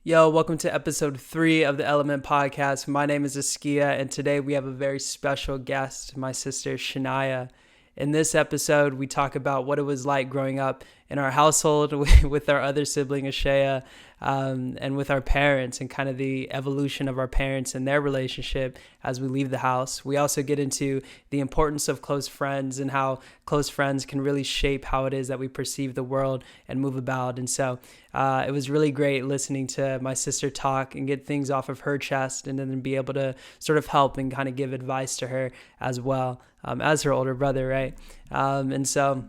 Yo, welcome to episode 3 of the Element Podcast. My name is Shnia, and today we have a very special guest, my sister Shnia. In this episode, we talk about what it was like growing up in our household with our other sibling, Ashaya, and with our parents and kind of the evolution of our parents and their relationship as we leave the house. We also get into the importance of close friends and how close friends can really shape how it is that we perceive the world and move about. And so it was really great listening to my sister talk and get things off of her chest and then be able to sort of help and kind of give advice to her as well, as her older brother, right? And so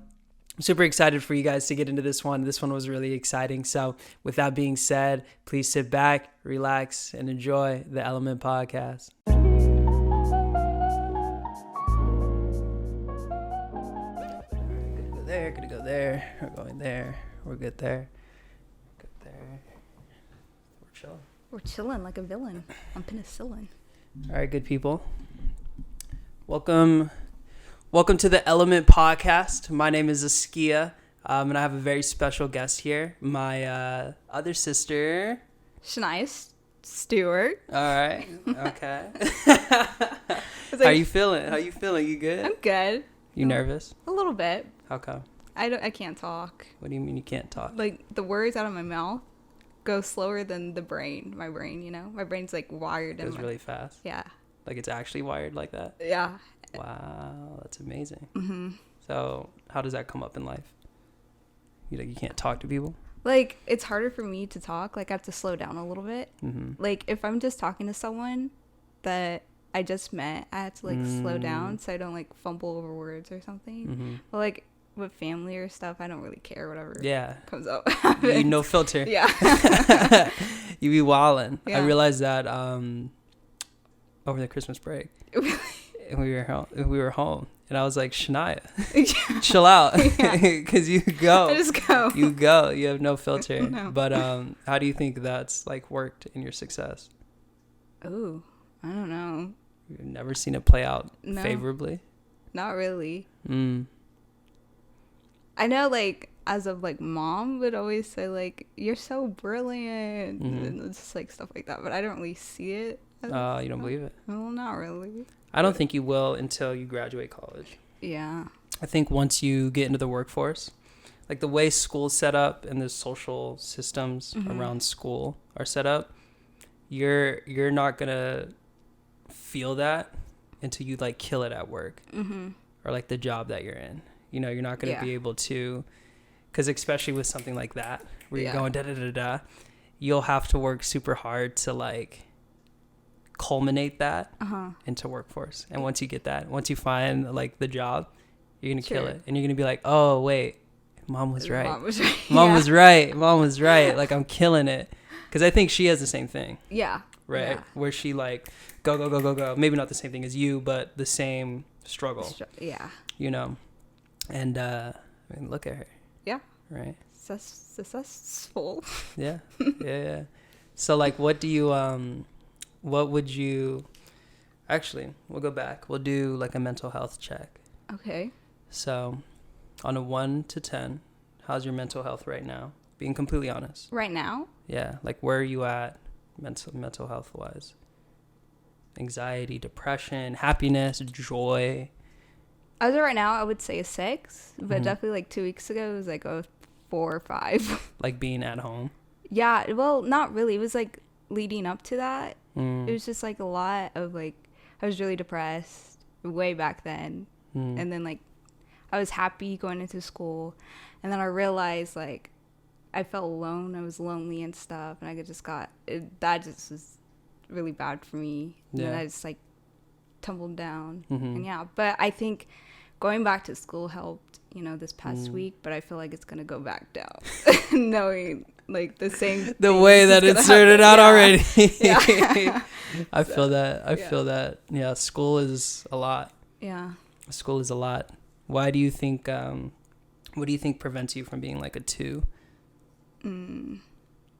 I'm super excited for you guys to get into this one. This one was really exciting. So with that being said, please sit back, relax, and enjoy the Element Podcast. Gonna go there. We're going there. We're good there. Good there. We're chilling. We're chilling like a villain on penicillin. All right, good people. Welcome to the Element Podcast. My name is Shnia, and I have a very special guest here, my other sister, Shnia Stewart. All right. Okay. How you feeling? You good? I'm good. You nervous? A little bit. How come? I can't talk. What do you mean you can't talk? Like the words out of my mouth go slower than my brain, you know? My brain's like wired. It goes really fast. Yeah. Like it's actually wired like that? Yeah. Wow, that's amazing. Mm-hmm. So how does that come up in life? You can't talk to people? Like it's harder for me to talk. Like I have to slow down a little bit. Mm-hmm. Like if I'm just talking to someone that I just met, I have to like slow down so I don't like fumble over words or something. Mm-hmm. But like with family or stuff, I don't really care whatever comes out. You no filter. Yeah. You be wildin'. Yeah. I realized that over the Christmas break. And we were home, and I was like, Shnia, chill out, because you go. I just go. You go. You have no filter. No. But how do you think that's like worked in your success? Oh, I don't know. You've never seen it play out favorably? Not really. Mm. I know, like, as of, like, mom would always say, like, you're so brilliant, and it's just, like, stuff like that, but I don't really see it. You don't believe it? Well, not really. I don't think you will until you graduate college. Yeah. I think once you get into the workforce, like the way school's set up and the social systems around school are set up, you're not gonna feel that until you like kill it at work or like the job that you're in. You know, you're not gonna be able to, because especially with something like that where you're going da da da da, you'll have to work super hard to like culminate that into workforce. And once you get that, once you find like the job, you're gonna kill it, and you're gonna be like, oh wait, mom was right. Mom was right. Like I'm killing it, because I think she has the same thing. Yeah. Right. Where she like go. Maybe not the same thing as you, but the same struggle. Yeah. You know, and I mean, look at her. Yeah. Right. Successful. Yeah. Yeah. So like, what would you, actually, we'll go back. We'll do like a mental health check. Okay. So on a 1 to 10, how's your mental health right now? Being completely honest. Right now? Yeah. Like where are you at mental health wise? Anxiety, depression, happiness, joy. As of right now, I would say a 6, but definitely like 2 weeks ago, it was like a 4 or 5. Like being at home? Yeah. Well, not really. It was like leading up to that. Mm. It was just like a lot of like, I was really depressed way back then. And then like I was happy going into school, and then I realized like I felt alone. I was lonely and stuff, and I that just was really bad for me. And then I just like tumbled down. And but I think going back to school helped, you know, this past week, but I feel like it's gonna go back down knowing like the same the way that it started out already. I feel that. Yeah, school is a lot. School is a lot. Why do you think what do you think prevents you from being like a 2?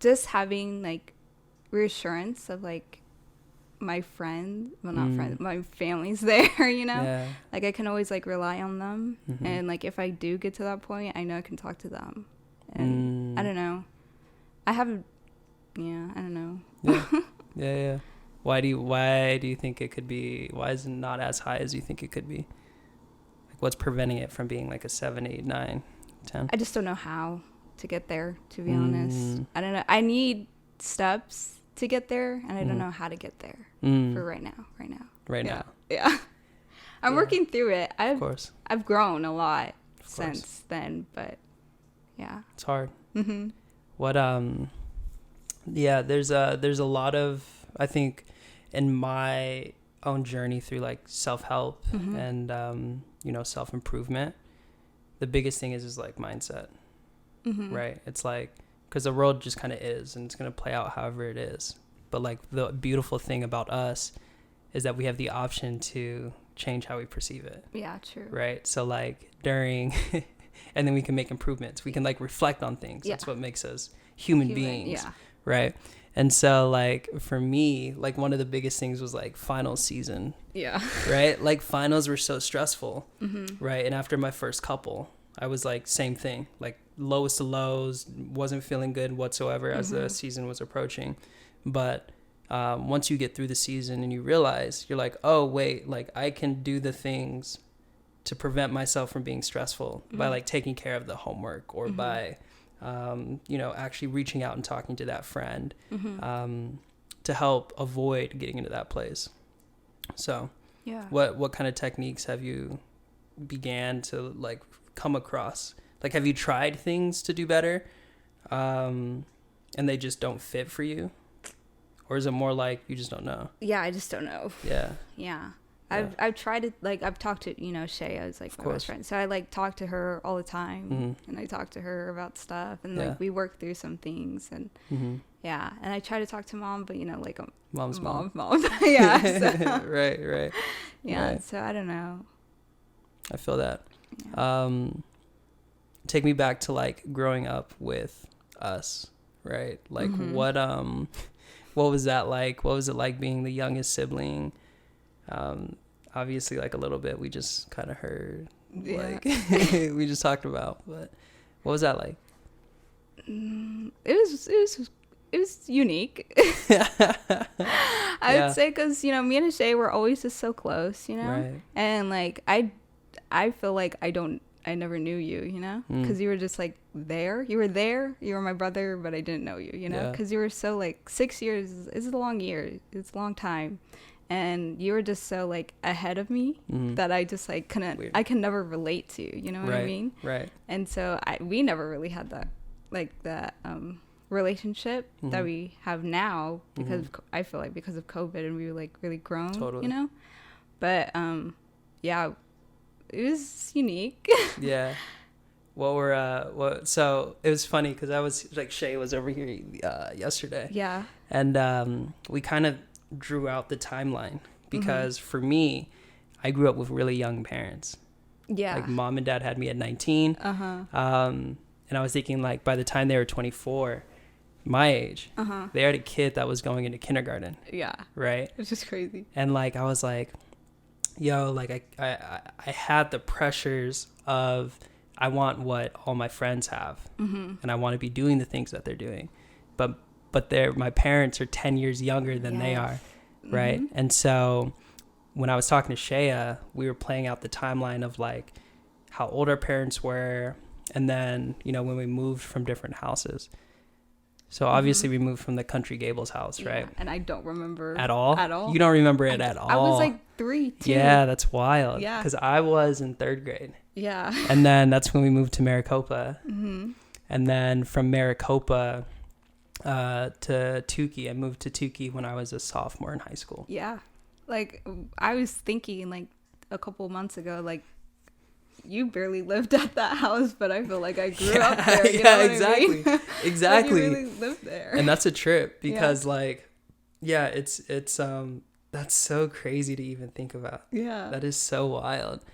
Just having like reassurance of like my friends, well not friends, my family's there, you know? Like I can always like rely on them, and like if I do get to that point, I know I can talk to them. And I don't know. I don't Yeah. Why do you think it could be? Why is it not as high as you think it could be? Like, what's preventing it from being like a 7, 8, 9, 10? I just don't know how to get there, to be honest. I don't know. I need steps to get there, and I don't know how to get there for right now. Right now. Yeah. I'm working through it. Of course. I've grown a lot since then, but yeah. It's hard. What there's a lot of, I think, in my own journey through like self-help and self-improvement, the biggest thing is like mindset. Right? It's like, because the world just kind of is, and it's going to play out however it is. But like the beautiful thing about us is that we have the option to change how we perceive it. Yeah, true. Right? So like during and then we can make improvements. We can like reflect on things. That's what makes us human beings. Yeah. Right? And so like for me, like one of the biggest things was like finals season. Yeah. Right? Like finals were so stressful. Right? And after my first couple, I was like same thing, like lowest of lows, wasn't feeling good whatsoever as the season was approaching. But once you get through the season and you realize, you're like, oh wait, like I can do the things to prevent myself from being stressful by like taking care of the homework or by actually reaching out and talking to that friend to help avoid getting into that place. So what kind of techniques have you began to like come across? Like, have you tried things to do better and they just don't fit for you? Or is it more like you just don't know? Yeah, I just don't know. Yeah. I've tried to, like, I've talked to, Shea is like my best friend. So I like talk to her all the time and I talk to her about stuff and like we work through some things and and I try to talk to mom, but like mom's mom. Yeah. So. Right. Yeah. Right. So I don't know. I feel that. Yeah. Take me back to like growing up with us, right? Like what was that like? What was it like being the youngest sibling? Obviously like a little bit we just kind of heard, like we just talked about, but what was that like? It was unique. I would say because me and Shay were always just so close, right. And like I feel like I never knew you, because you were just like there. You were my brother, but I didn't know you, because you were so like 6 years is a long year. It's a long time. And you were just so like ahead of me that I just like I can never relate to, you know what I mean? Right. And so we never really had that relationship that we have now because I feel like because of COVID and we were like really grown, totally. But yeah, it was unique. Yeah. So it was funny because I was like, Shay was over here yesterday. Yeah. And we kind of drew out the timeline because for me, I grew up with really young parents. Yeah. Like mom and dad had me at 19. And I was thinking like by the time they were 24, my age, they had a kid that was going into kindergarten. Yeah. Right. It's just crazy. And like, I was like, yo, like I had the pressures of, I want what all my friends have and I want to be doing the things that they're doing. But my parents are 10 years younger than they are. Right. And so when I was talking to Shea, we were playing out the timeline of like how old our parents were. And then, when we moved from different houses. So obviously we moved from the Country Gables house, right? And I don't remember at all. You don't remember it at all? I was like 3, too. Yeah, that's wild. Yeah. Because I was in 3rd grade. Yeah. And then that's when we moved to Maricopa. And then from Maricopa to Tukey. I moved to Tukey when I was a sophomore in high school. Yeah. Like, I was thinking, like, a couple months ago, like, you barely lived at that house, but I feel like I grew up there. You know exactly. I mean? Exactly. Like you really lived there. And that's a trip because it's that's so crazy to even think about. Yeah. That is so wild.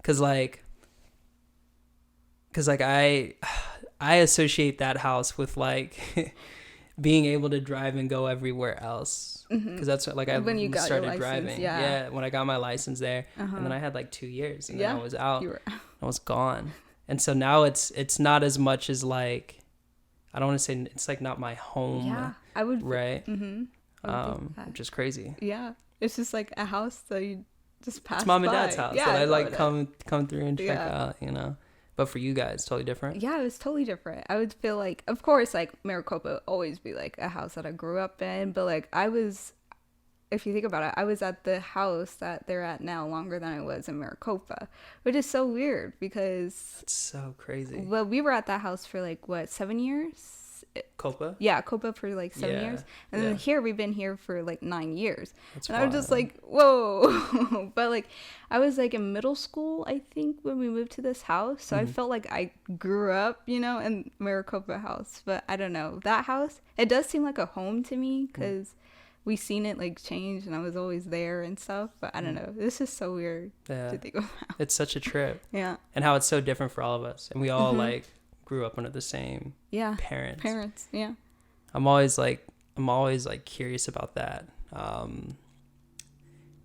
Cause like I associate that house with like being able to drive and go everywhere else. Because that's like when you started driving. Yeah, when I got my license there, and then I had like 2 years, and then I was out. I was gone, and so now it's not as much as like I don't want to say it's like not my home. Yeah, I would. Right. which is crazy. Yeah, it's just like a house that you just pass. It's mom and by. dad's house. Yeah, that I it's mom like and dad. come through and check out, you know. But for you guys, totally different. Yeah, it was totally different. I would feel like, of course, like Maricopa would always be like a house that I grew up in, but like if you think about it, I was at the house that they're at now longer than I was in Maricopa, which is so weird because That's so crazy. well, we were at that house for like what, 7 years? Copa? Yeah, Copa for like 7 years, and then here we've been here for like 9 years. That's and wild. I'm just like, whoa. But like I was like in middle school, I think, when we moved to this house, so I felt like I grew up, you know, in Maricopa house. But I don't know, that house, it does seem like a home to me because we seen it like change and I was always there and stuff. But I don't know, this is so weird to think about. It's such a trip. Yeah. And how it's so different for all of us, and we all like grew up under the same parents. Yeah. I'm always like curious about that,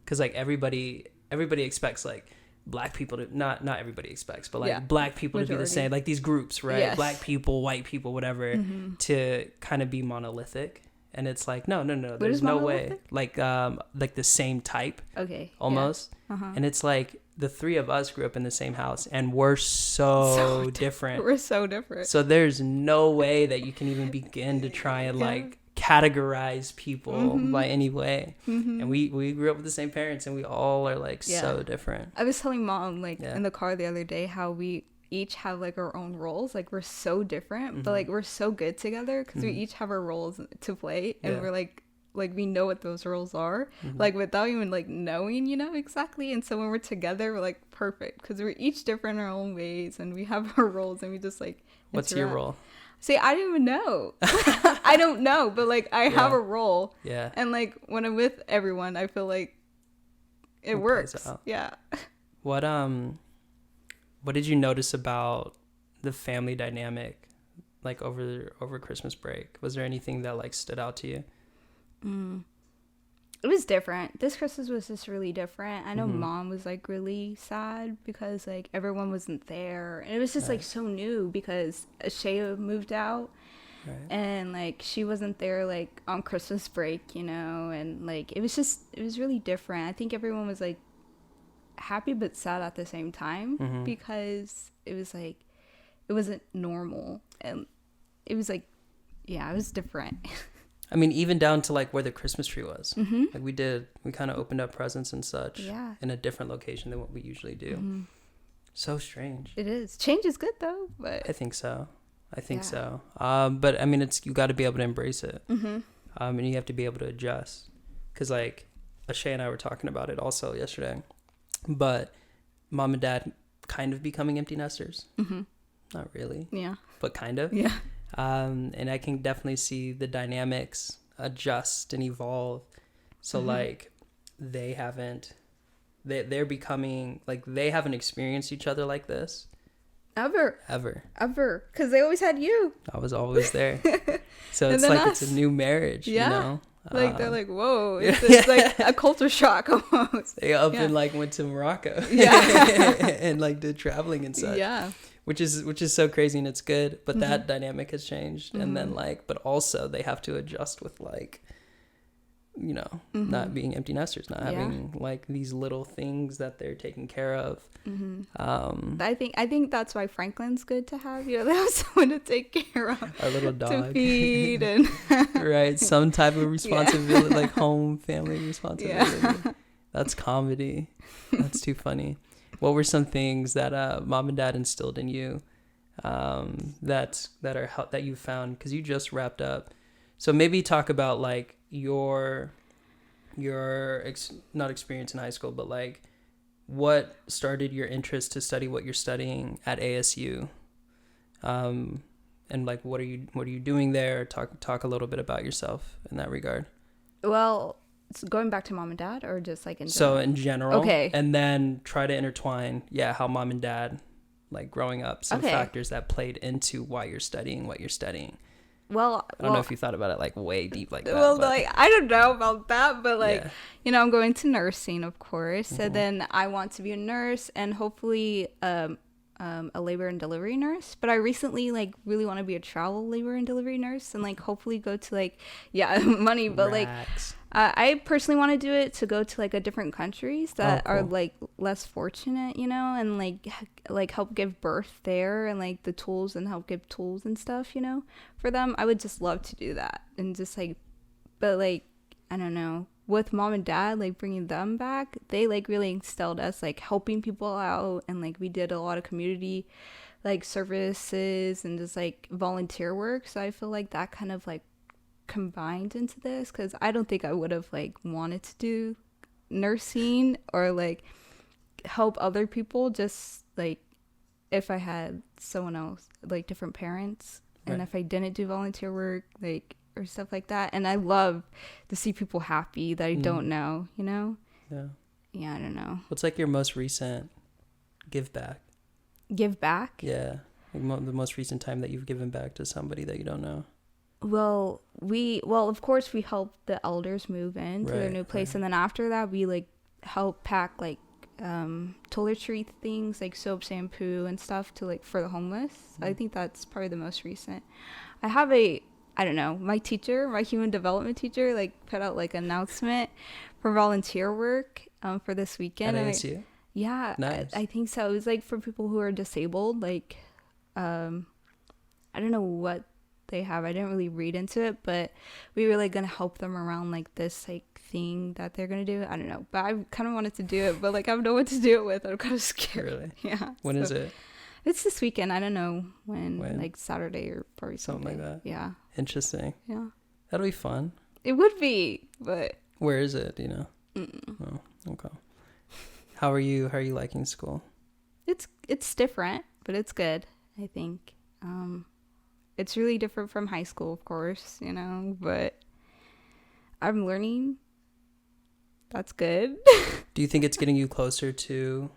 because like everybody expects like black people to not everybody expects, but like black people to be the same, like these groups, right? Yes. Black people, white people, whatever, to kind of be monolithic. And it's like no, there's no way, like the same type, almost. And it's like the three of us grew up in the same house and we're so different. We're so different. So there's no way that you can even begin to try and like categorize people by any way. And we grew up with the same parents and we all are like so different. I was telling mom like in the car the other day how we each have like our own roles. Like we're so different, but like we're so good together because we each have our roles to play, and we're like we know what those roles are, like without even like knowing, you know, exactly. And so when we're together, we're like perfect because we're each different in our own ways and we have our roles and we just like What's your role? See, I don't even know. I don't know, but like I have a role. Yeah. And like when I'm with everyone, I feel like it works. Yeah. What did you notice about the family dynamic like over Christmas break? Was there anything that like stood out to you? It was different. This Christmas was just really different. I know mom was like really sad because like everyone wasn't there, and it was just like so new because Shea moved out, and like she wasn't there like on Christmas break, you know, and like it was really different. I think everyone was like happy but sad at the same time because it was like it wasn't normal, and it was like it was different. I mean, even down to like where the Christmas tree was. Like we kind of opened up presents and such in a different location than what we usually do. So strange. It is. Change is good though, but I think so. But I mean, you got to be able to embrace it, and you have to be able to adjust. Because like Ashay and I were talking about it also yesterday, but mom and dad kind of becoming empty nesters. Not really. Yeah. But kind of. Yeah. And I can definitely see the dynamics adjust and evolve. So like they're becoming like they haven't experienced each other like this ever because they always had you. I was always there. So it's like us. It's a new marriage, you know, like they're like, whoa, it's like a culture shock almost. They up and like went to Morocco and like did traveling and such, which is so crazy, and it's good, but that dynamic has changed. And then like, but also they have to adjust with like, you know, not being empty nesters, not having like these little things that they're taking care of. I think that's why Franklin's good to have. You know, they have someone to take care of, our little dog, to feed and right, some type of responsibility, like home family responsibility. That's comedy. That's too funny. What were some things that mom and dad instilled in you that you found, because you just wrapped up? So maybe talk about like your not experience in high school, but like what started your interest to study what you're studying at ASU, and like what are you doing there? Talk a little bit about yourself in that regard. Well, so going back to mom and dad, or just like in general? So in general, okay, and then try to intertwine how mom and dad, like growing up, some factors that played into why you're studying what you're studying. Well, I don't know if you thought about it like way deep like that. Well, like I don't know about that, but like you know, I'm going to nursing, of course, and then I want to be a nurse, and hopefully a labor and delivery nurse, but I recently like really want to be a travel labor and delivery nurse and like hopefully go to like money, but Racks. I personally want to do it to go to like a different countries that Oh, cool. are like less fortunate, you know, and like help give birth there and like the tools and help give tools and stuff, you know, for them. I would just love to do that and just like, but like I don't know, with mom and dad like bringing them back, they like really instilled us like helping people out, and like we did a lot of community like services and just like volunteer work. So I feel like that kind of like combined into this, because I don't think I would have like wanted to do nursing or like help other people, just like if I had someone else, like different parents, and Right. if I didn't do volunteer work like or stuff like that. And I love to see people happy that I don't know, you know. Yeah. I don't know. What's like your most recent give back? Give back? Yeah. Like the most recent time that you've given back to somebody that you don't know. Well, of course we help the elders move in to their new place, and then after that we like help pack like toiletry things like soap, shampoo and stuff to like for the homeless. I think that's probably the most recent. I don't know, my human development teacher like put out like an announcement for volunteer work for this weekend. At ASU? Yeah, Nice. I think so. It was like for people who are disabled, like I don't know what they have. I didn't really read into it, but we were like gonna help them around like this like thing that they're gonna do. I don't know, but I kind of wanted to do it, but like I don't know what to do it with. I'm kind of scared. Really? Yeah. When is it? It's this weekend. I don't know when. Like Saturday or probably something like that. Yeah. Interesting. Yeah. That'll be fun. It would be, but Where is it? Do you know? Oh, okay. How are you liking school? it's different, but it's good, I think. It's really different from high school, of course, you know, but I'm learning. That's good. Do you think it's getting you closer to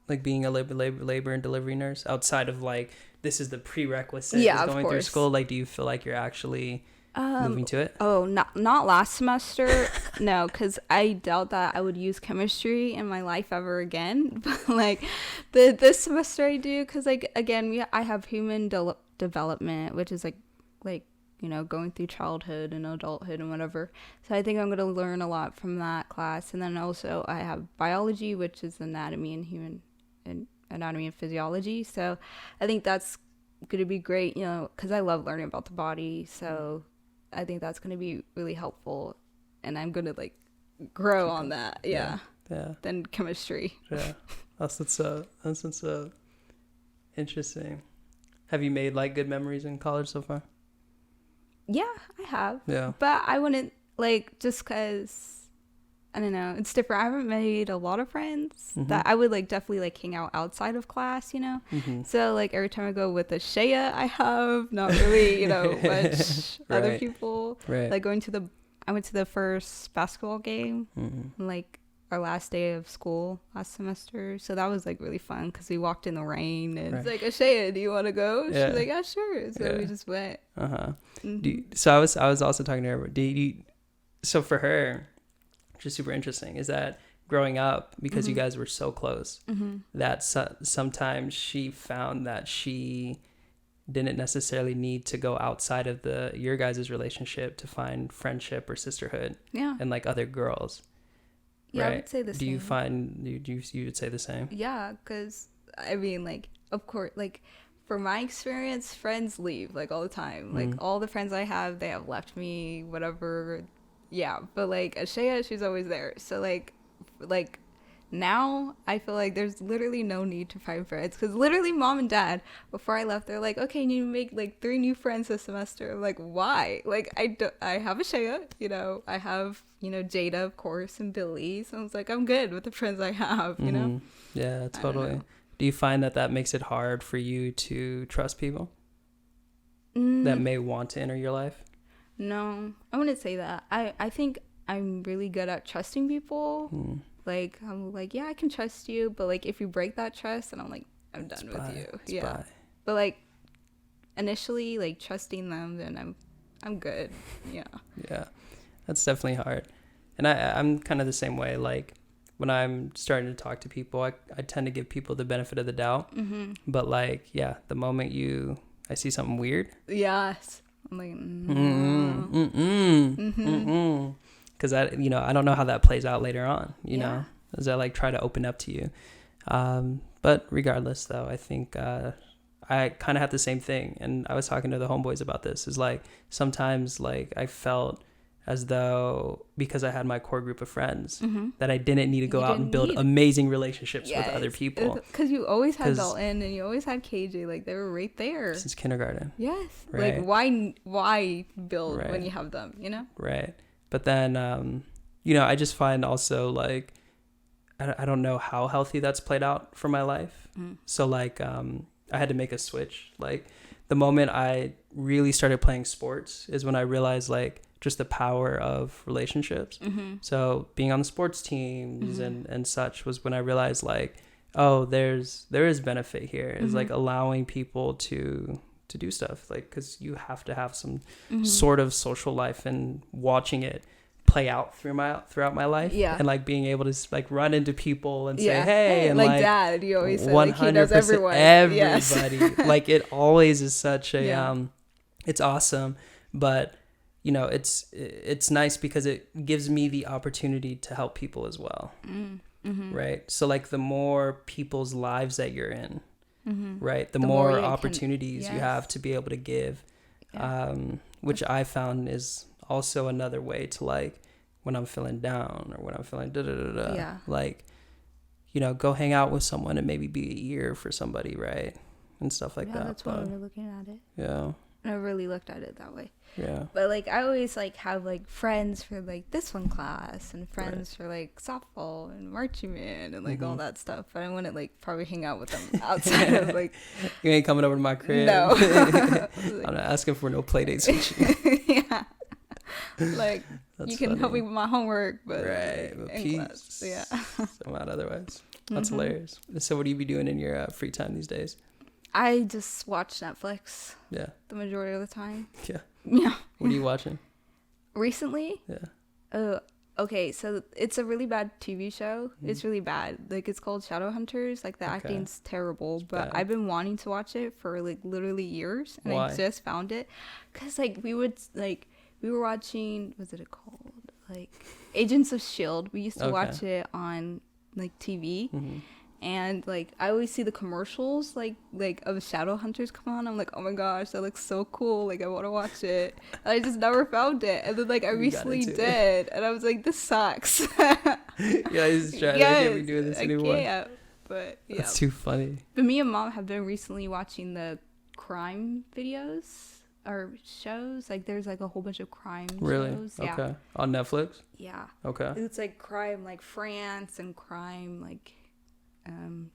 like being a labor and delivery nurse outside of like this is the prerequisite Yeah, of of going through course. school? Like, do you feel like you're actually moving to it? Oh, not last semester. No, because I doubt that I would use chemistry in my life ever again. But like this semester I do, because like again I have human development, which is like you know, going through childhood and adulthood and whatever. So I think I'm going to learn a lot from that class. And then also I have biology, which is anatomy and physiology. So I think that's going to be great, you know, because I love learning about the body. So I think that's going to be really helpful. And I'm going to like grow on that. Yeah. Than chemistry. Yeah. That's interesting. Have you made like good memories in college so far? Yeah, I have. Yeah. But I wouldn't like, just because I don't know, it's different. I haven't made a lot of friends that I would like definitely like hang out outside of class, you know. So like every time I go with a Shea, I have not really, you know, much other people. Like I went to the first basketball game like our last day of school last semester, so that was like really fun because we walked in the rain and it's like, Ashaya, do you want to go? She's like, yeah, sure. So we just went. So I was also talking to her. So for her, which is super interesting, is that growing up, because you guys were so close, that sometimes she found that she didn't necessarily need to go outside of your guys' relationship to find friendship or sisterhood and like other girls. Yeah, right? I would say the same. Do you find you would say the same? Yeah, because I mean, like, of course, like for my experience, friends leave like all the time. Like all the friends I have, they have left me, whatever. Yeah, but like Ashaya, she's always there. So like now I feel like there's literally no need to find friends, because literally mom and dad, before I left, they're like, okay, you make like 3 new friends this semester. I'm like, why? Like I have Ashaya, you know, I have, you know, Jada, of course, and Billy. So I was like, I'm good with the friends I have, you know. Yeah, totally. Do you find that makes it hard for you to trust people that may want to enter your life? No, I wouldn't say that. I think I'm really good at trusting people. Like, I'm like, yeah, I can trust you. But, like, if you break that trust, then I'm like, I'm done with you. Yeah. But, like, initially, like, trusting them, then I'm good. Yeah. Yeah. That's definitely hard. And I'm kind of the same way. Like, when I'm starting to talk to people, I tend to give people the benefit of the doubt. Mm-hmm. But like, yeah, the moment I see something weird. Yes. I'm like, no. Because I don't know how that plays out later on, Yeah. as I like try to open up to you. But regardless though, I think, I kind of had the same thing. And I was talking to the homeboys about this, is like, sometimes like I felt as though because I had my core group of friends that I didn't need to go out and build amazing relationships with other people. Because you always had Dalton and you always had KJ. Like, they were right there. Since kindergarten. Yes. Right. Like, why build when you have them, Right. But then, I just find also, like, I don't know how healthy that's played out for my life. So, like, I had to make a switch. Like, the moment I really started playing sports is when I realized, like, just the power of relationships. So being on the sports teams and such was when I realized, like, oh, there is benefit here. It's like allowing people to do stuff, like, because you have to have some sort of social life, and watching it play out throughout my life, and like being able to like run into people and say hey, and like Dad, you always say 100% like he knows everyone. Everybody. Like, it always is such a it's awesome. But it's nice because it gives me the opportunity to help people as well. Right. So like, the more people's lives that you're in, right, the more opportunities you have to be able to give, which I found is also another way to, like, when I'm feeling down or when I'm feeling like, go hang out with someone and maybe be an ear for somebody, right, and stuff like that. That's why we're looking at it. Yeah. I really looked at it that way. Yeah. But like, I always like have like friends for like this one class and friends for like softball and marching band and like all that stuff. But I wouldn't like probably hang out with them outside of like. You ain't coming over to my crib. No. I'm not asking for no play dates with you. Yeah. Like, that's you can help me with my homework, but right, like, but peace. Class, yeah. So not otherwise. That's hilarious. So what do you be doing in your free time these days? I just watch Netflix. Yeah. The majority of the time. Yeah. Yeah. What are you watching? Recently? Yeah. Okay, so it's a really bad TV show. It's really bad. Like, it's called Shadowhunters. Like, the acting's terrible, but I've been wanting to watch it for like literally years, and I just found it because like we were watching, what's it called? Like, Agents of S.H.I.E.L.D. We used to watch it on like TV. And like, I always see the commercials like of Shadowhunters come on. I'm like, oh my gosh, that looks so cool. Like, I want to watch it. And I just never found it. And then like, I recently did, and I was like, this sucks. Yeah, he's trying to get me doing this anymore. I can't. But yeah, that's too funny. But me and Mom have been recently watching the crime videos or shows. Like, there's like a whole bunch of crime shows. Okay. Yeah. On Netflix. Yeah. Okay. It's like crime, like France, and crime, like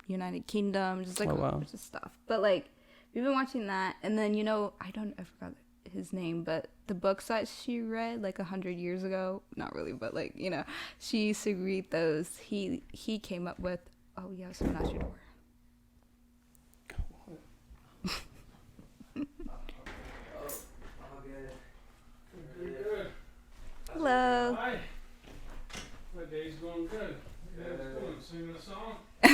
United Kingdom, just like a bunch of stuff. But like, we've been watching that, and then I forgot his name, but the books that she read like 100 years ago, not really, but like, she used to read those. He came up with, oh yeah, someone asked your door. Hello. Hi. My day's going good. Yeah, it's going. Singing a song. No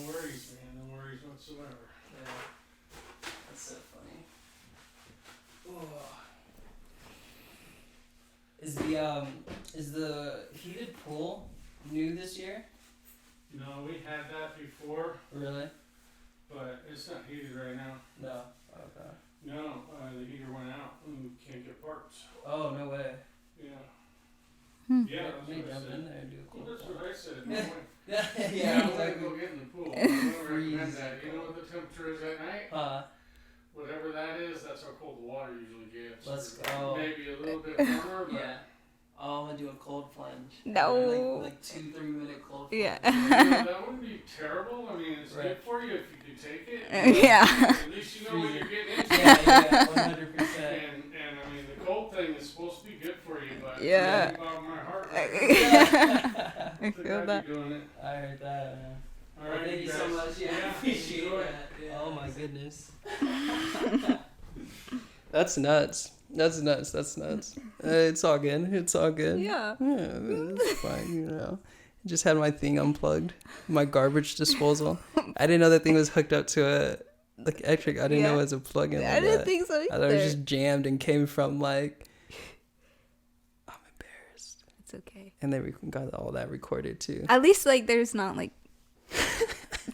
worries, man. No worries whatsoever. Yeah. That's so funny. Oh. Is the heated pool new this year? No, we had that before. Really? But it's not heated right now. No. Okay. No, the heater went out and we can't get parts. Oh, no way. Yeah. Yeah, that's maybe what I jump said. in there and do a cool. Well, that's what I said. Yeah, I want to go get in the pool. I don't recommend that. You know what the temperature is at night? Whatever that is, that's how cold the water usually gets. Let's go. Maybe a little bit warmer, but yeah. Oh, I'm gonna do a cold plunge. No. Like 2-3 minute cold plunge. Yeah. That wouldn't be terrible. I mean, it's good for you if you could take it. Yeah. At least you know what you're getting into. Yeah, 100%. And I mean, the cold thing is supposed to be good for you, but yeah. it's about my heart. I feel that. Doing it. I heard that, man. All right, thank you so much. Yeah, I appreciate that. Yeah. Oh my goodness. That's nuts. That's nuts. It's all good. It's all good. Yeah. It's fine. Just had my thing unplugged, my garbage disposal. I didn't know that thing was hooked up to a electric. I didn't know it was a plug-in. I didn't think so either. I thought it was just jammed and came from like. I'm embarrassed. It's okay. And then we got all that recorded too. At least like there's not like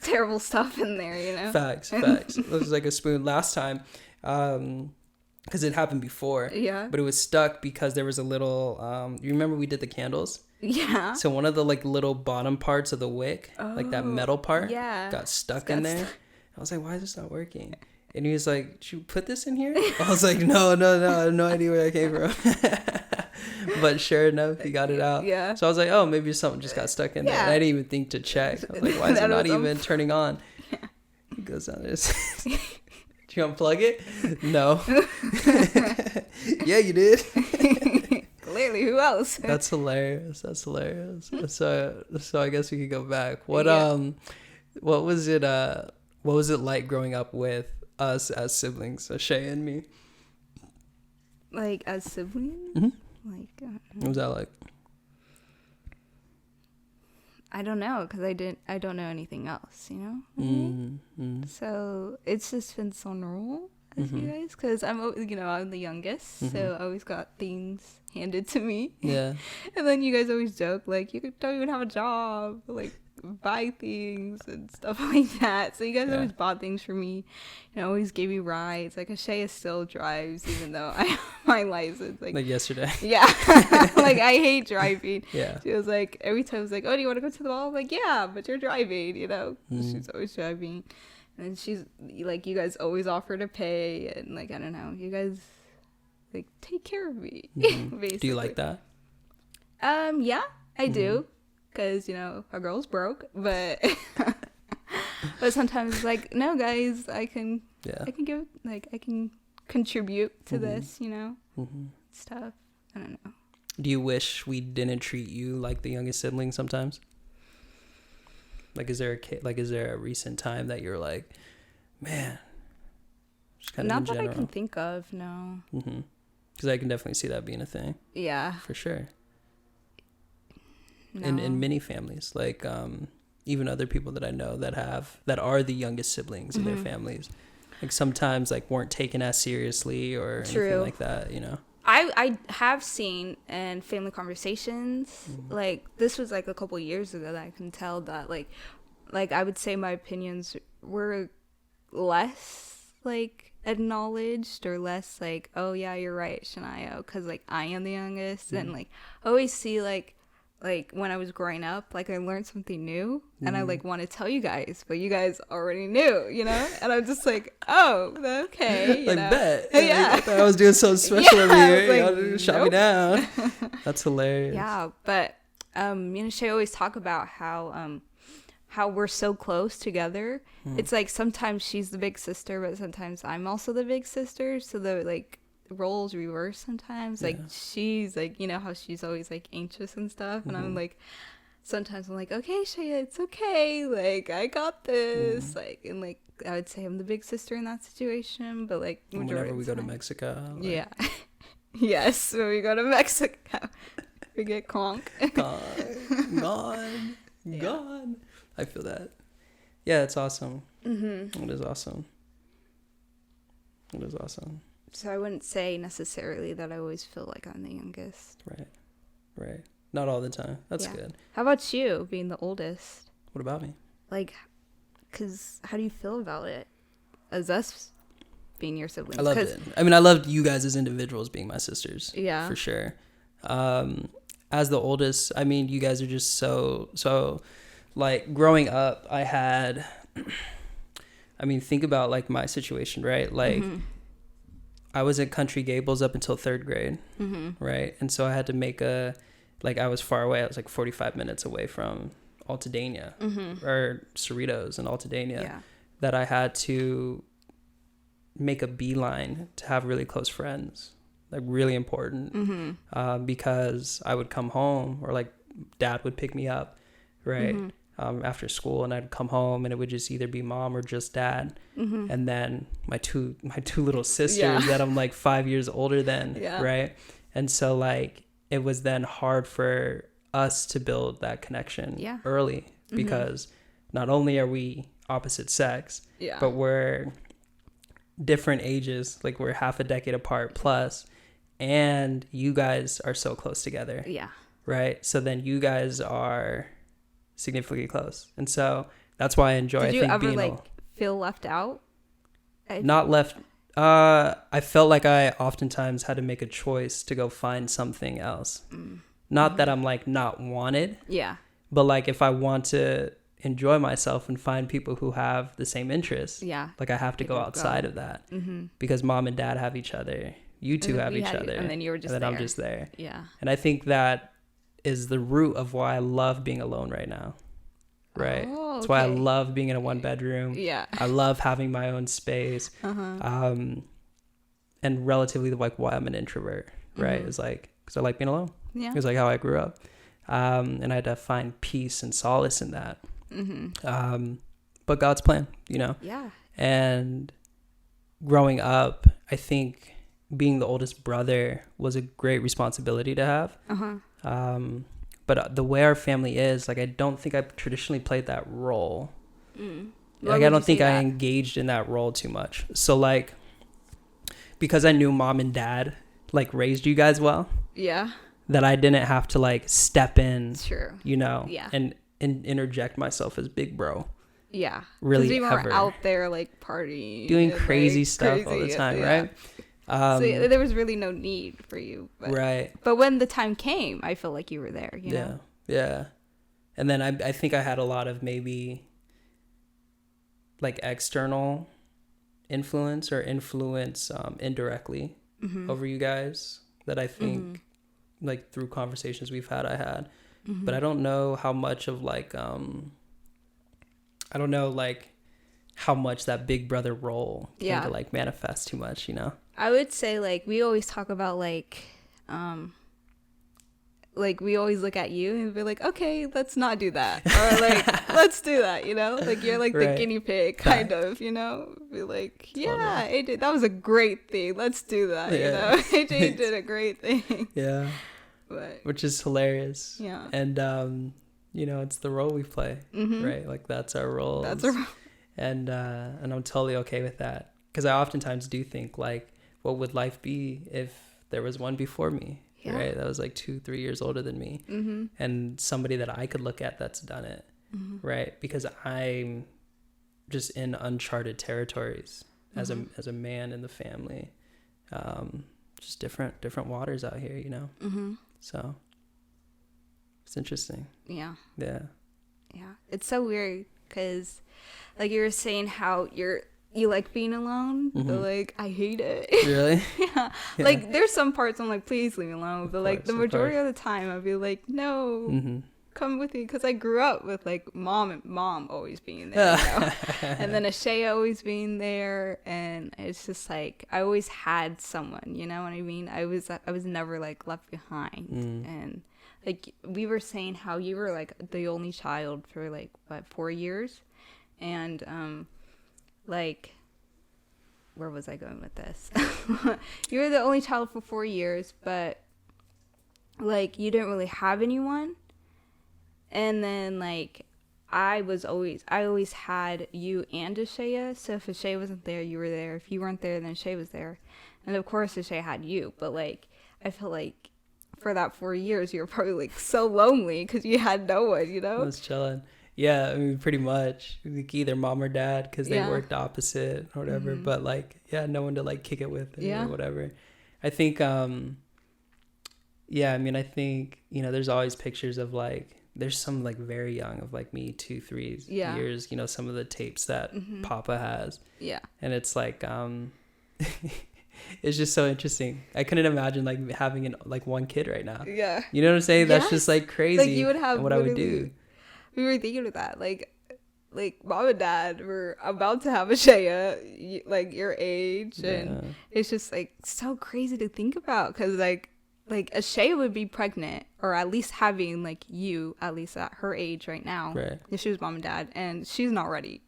terrible stuff in there, Facts. It was like a spoon last time, because it happened before. Yeah. But it was stuck because there was a little. You remember we did the candles? Yeah. So one of the like little bottom parts of the wick, like that metal part, got stuck in there. I was like, why is this not working? And he was like, did you put this in here? I was like, no, I have no idea where that came from. But sure enough, he got it out. Yeah. So I was like, oh, maybe something just got stuck in there. And I didn't even think to check. I was like, why is it not even turning on? Yeah. He goes down there. Do you unplug it? No. Yeah, you did. Clearly, who else? That's hilarious. So I guess we could go back. What was it like growing up with us as siblings, Shay and me? Like as siblings? Mm-hmm. Like what was that like? I don't know, because I don't know anything else, Mm-hmm. So it's just been so normal as you guys, because I'm the youngest, so I always got things handed to me. Yeah. And then you guys always joke like you don't even have a job, like buy things and stuff like that. So you guys always bought things for me, always gave me rides. Like Ashaya still drives even though I have my license. Like yesterday. Yeah. Like I hate driving. Yeah. She was like, every time I was like, oh, do you want to go to the mall? I'm like, yeah, but you're driving, She's always driving. And she's like, you guys always offer to pay, and like, I don't know, you guys like take care of me. Basically. Do you like that? Yeah, I do, because a girl's broke, but but sometimes it's like, no, guys, I can give, like, I can contribute to this, stuff. I don't know. Do you wish we didn't treat you like the youngest sibling sometimes? Like, is there a recent time that you're like, man, just kind of not in that general? I can think of, no. Because I can definitely see that being a thing. Yeah, for sure. No. In many families, like even other people that I know that are the youngest siblings in their families, like sometimes like weren't taken as seriously or anything like that, I have seen in family conversations, like this was like a couple years ago, that I can tell that like I would say my opinions were less like acknowledged, or less like, oh yeah, you're right, Shania, because like I am the youngest, and like I always see like when I was growing up, like I learned something new, and I like want to tell you guys, but you guys already knew, and I'm just like, oh, okay, bet. Yeah. Like, I thought I was doing something special over here. Like, Y'all shot me down. That's hilarious. Yeah, but Shay always talk about how we're so close together. It's like sometimes she's the big sister, but sometimes I'm also the big sister, so the like roles reverse sometimes. Like she's like, how she's always like anxious and stuff, and I'm like, sometimes I'm like, okay, Shaya, it's okay, like I got this, like, and like I would say I'm the big sister in that situation, but like whenever we go to Mexico, like, yeah. Yes, when we go to Mexico, we get conk. Gone. I feel that. Yeah, it's awesome. It is awesome. So I wouldn't say necessarily that I always feel like I'm the youngest. Right. Not all the time. That's good. How about you, being the oldest? What about me? Like, because how do you feel about it as us being your siblings? I loved it. I mean, I loved you guys as individuals being my sisters. Yeah. For sure. As the oldest, I mean, you guys are just so like growing up, I had, I mean, think about like my situation, right? Like I was at Country Gables up until 3rd grade, right? And so I had to make I was far away. I was like 45 minutes away from Altadena or Cerritos and Altadena, that I had to make a beeline to have really close friends, like really important, because I would come home, or like dad would pick me up, right? After school, and I'd come home and it would just either be mom or just dad, and then my two little sisters that I'm like 5 years older than, right? And so like it was then hard for us to build that connection early, because not only are we opposite sex, but we're different ages, like we're half a decade apart plus, and you guys are so close together. Right? So then you guys are significantly close. And so that's why I enjoy, Did you ever being like feel left out? not left. I felt like I oftentimes had to make a choice to go find something else. Not that I'm like not wanted. But like if I want to enjoy myself and find people who have the same interests, like I have to go outside of that, because mom and dad have each other. You two have each other. And then you were just and then there. I'm just there. Yeah. And I think that is the root of why I love being alone right now. Right. Oh, That's why I love being in a 1-bedroom. I love having my own space. And relatively like why I'm an introvert. Right. It's like, because I like being alone. It's like how I grew up. And I had to find peace and solace in that. But God's plan, you know? And growing up, I think being the oldest brother was a great responsibility to have. But the way our family is, like, I don't think I've traditionally played that role. Like, I don't think I engaged in that role too much. So, like, because I knew mom and dad, like, raised you guys well. That I didn't have to, like, step in, you know, and interject myself as big bro. Really we were ever. out there, like, partying. Doing crazy stuff all the time, right? So there was really no need for you. But, But when the time came, I felt like you were there, you know? Yeah. And then I think I had a lot of maybe like external influence indirectly over you guys that I think like through conversations we've had, I had. But I don't know how much of like, I don't know like how much that big brother role came to like manifest too much, you know? I would say, like, we always talk about, like we always look at you and be like, okay, let's not do that. Or, like, let's do that, you know? Like, you're, like, the guinea pig, kind of, you know? Be like, AJ, that was a great thing. Let's do that, you know? AJ did a great thing. But, which is hilarious. And, you know, it's the role we play, right? Like, that's our role. And I'm totally okay with that. Because I oftentimes do think, like, what would life be if there was one before me, right? That was like 2-3 years older than me, and somebody that I could look at that's done it, right? Because I'm just in uncharted territories as a man in the family, just different waters out here, you know. So it's interesting. Yeah. It's so weird because, like, you were saying how you like being alone, but like I hate it. Really? Like there's some parts I'm like, please leave me alone, but like the majority of the time I'll be like, no, come with me, because I grew up with like mom always being there, you know? And then Ashaya always being there, and it's just like I always had someone, you know what I mean? I was never like left behind. And like we were saying how you were like the only child for like 4 years, and like, where was I going with this? You were the only child for 4 years, but like you didn't really have anyone. And then like I always had you and Ashaya. So if Ashaya wasn't there, you were there. If you weren't there, then Ashaya was there. And of course Ashaya had you. But like I feel like for that 4 years you were probably like so lonely because you had no one, you know? I was chilling. Yeah, I mean, pretty much. Like either mom or dad, because they worked opposite or whatever. But like, no one to like kick it with or whatever. I think, I mean, I think, you know, there's always pictures of like, there's some like very young of like me, 2-3 years, you know, some of the tapes that Papa has. And it's like, it's just so interesting. I couldn't imagine like having like one kid right now. You know what I'm saying? That's just like crazy. Like you would have what I would do. We were thinking of that, like mom and dad were about to have Ashaya, like your age, and it's just like so crazy to think about, because like Ashaya would be pregnant, or at least having like you at least at her age right now, if she was mom and dad, and she's not ready.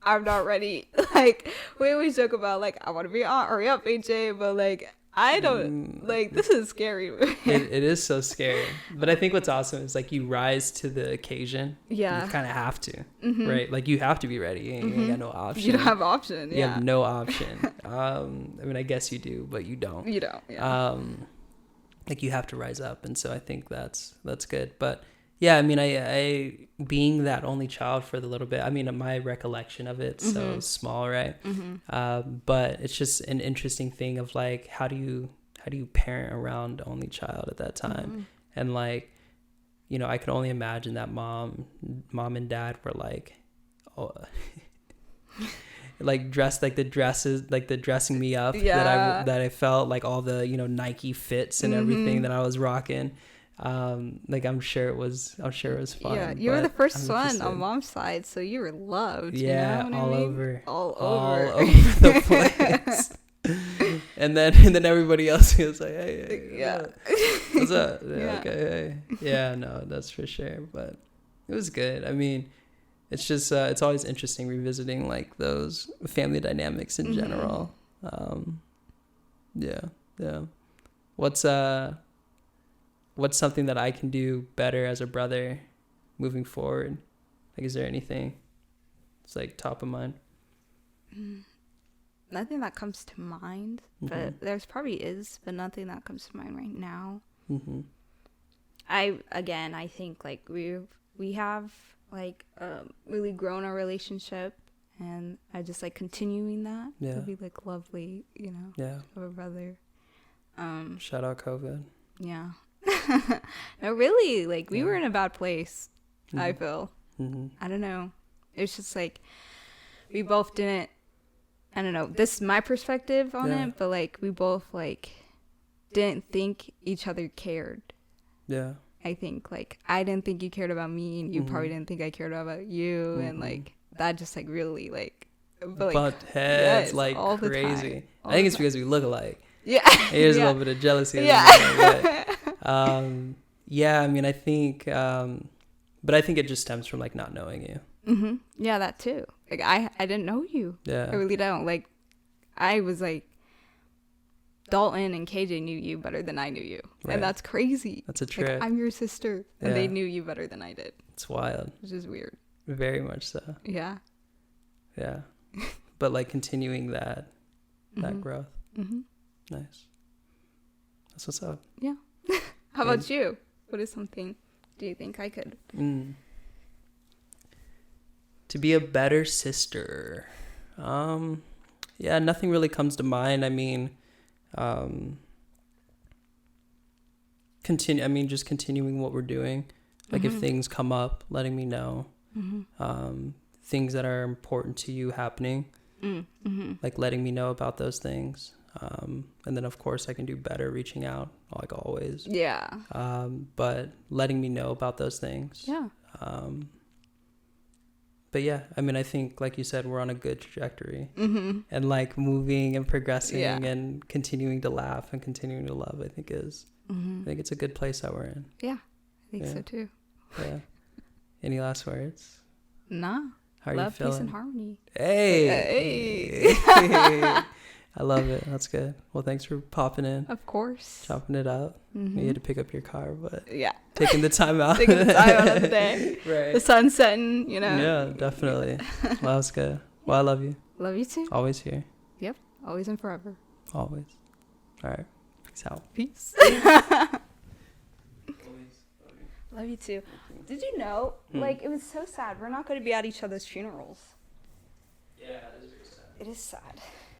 I'm not ready. Like we always joke about like I want to be aunt, hurry up AJ, but like I don't like this is scary. It is so scary. But I think what's awesome is like you rise to the occasion. Yeah. You kind of have to, right? Like you have to be ready. You ain't got no option. You don't have option. You have no option. I mean, I guess you do, but you don't. You don't. Yeah. Like you have to rise up, and so I think that's good. But yeah, I mean, I being that only child for the little bit, I mean, my recollection of it's so small, right? But it's just an interesting thing of like, how do you parent around only child at that time? And like, you know, I could only imagine that mom and dad were like, oh, like dressed like the dresses, like the dressing me up that I felt like all the, you know, Nike fits and everything that I was rocking. Like I'm sure it was fun. Yeah, you were the first one on mom's side, so you were loved. Yeah, you know all I mean? over all over the place. and then everybody else was like, hey, what's up? Yeah. Okay, hey. Yeah, no, that's for sure. But it was good. I mean, it's just it's always interesting revisiting like those family dynamics in general. Yeah. What's something that I can do better as a brother moving forward? Like, is there anything it's like top of mind? Nothing that comes to mind, but there's probably is, but nothing that comes to mind right now. I think like we have like really grown our relationship, and I just like continuing that would be like lovely, you know. Yeah. Of a brother. Shout out COVID. Yeah. No, really, like we were in a bad place. I feel. I don't know. It's just like we both didn't. I don't know. This is my perspective on it, but like we both like didn't think each other cared. Yeah. I think like I didn't think you cared about me, and you probably didn't think I cared about you, and like that just like really like butt heads like all crazy. I think it's because we look alike. Yeah. There's a little bit of jealousy. Yeah. Yeah, I mean, I think, but I think it just stems from like not knowing you. Yeah, that too. Like I didn't know you. Yeah. I really don't. Like I was like, Dalton and KJ knew you better than I knew you. Right. And that's crazy. That's a trip. Like, I'm your sister, and they knew you better than I did. It's wild. Which is weird. Very much so. Yeah. Yeah. But like continuing that growth. Nice. That's what's up. Yeah. How about you? What is something do you think I could? To be a better sister. Yeah, nothing really comes to mind. I mean, just continuing what we're doing. Like if things come up, letting me know. Things that are important to you happening. Like letting me know about those things. And then of course I can do better reaching out like always. Yeah. But letting me know about those things. Yeah. But yeah, I mean, I think like you said, we're on a good trajectory and like moving and progressing and continuing to laugh and continuing to love, I think it's a good place that we're in. Yeah. I think so too. Yeah. Any last words? Nah. How are Love, you feeling? peace, and harmony. Hey. I love it. That's good. Well, thanks for popping in. Of course. Chopping it up. You had to pick up your car, but taking the time out. Taking the time out of the day. Right. The sun's setting, you know. Yeah, definitely. Well, that was good. Well, I love you. Love you too. Always here. Yep. Always and forever. Always. All right. Peace out. Peace. Love you too. Did you know, like, it was so sad. We're not going to be at each other's funerals. Yeah, it is very sad. It is sad.